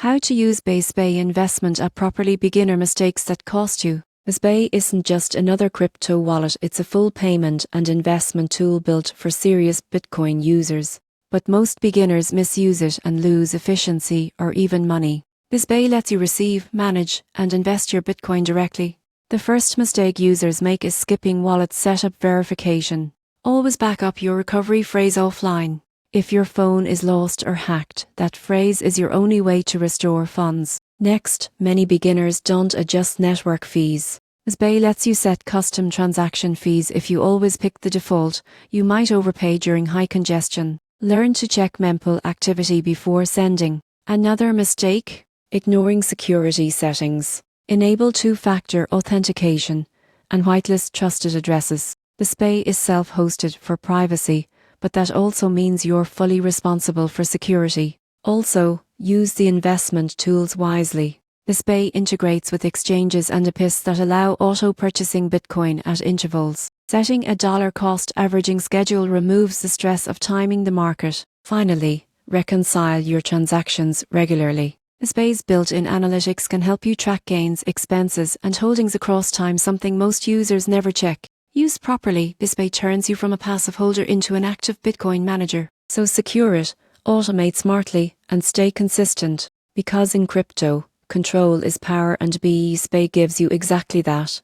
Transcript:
How to use BTCPay investment app properly. Beginner mistakes that cost you. BTCPay isn't just another crypto wallet, it's a full payment and investment tool built for serious Bitcoin users. But most beginners misuse it and lose efficiency or even money. BTCPay lets you receive, manage, and invest your Bitcoin directly. The first mistake users make is skipping wallet setup verification. Always back up your recovery phrase offline. If your phone is lost or hacked, that phrase is your only way to restore funds. Next, many beginners don't adjust network fees. BTCPay lets you set custom transaction fees. If you always pick the default, you might overpay during high congestion. Learn to check mempool activity before sending. Another mistake? Ignoring security settings. Enable two-factor authentication and whitelist trusted addresses. BTCPay is self-hosted for privacy, but that also means you're fully responsible for security. Also, use the investment tools wisely. BTCPay integrates with exchanges and APIs that allow auto-purchasing Bitcoin at intervals. Setting a dollar cost averaging schedule removes the stress of timing the market. Finally, reconcile your transactions regularly. BTCPay's built-in analytics can help you track gains, expenses, and holdings across time, something most users never check. Used properly, BTCPay turns you from a passive holder into an active Bitcoin manager. So secure it, automate smartly, and stay consistent. Because in crypto, control is power, and BTCPay gives you exactly that.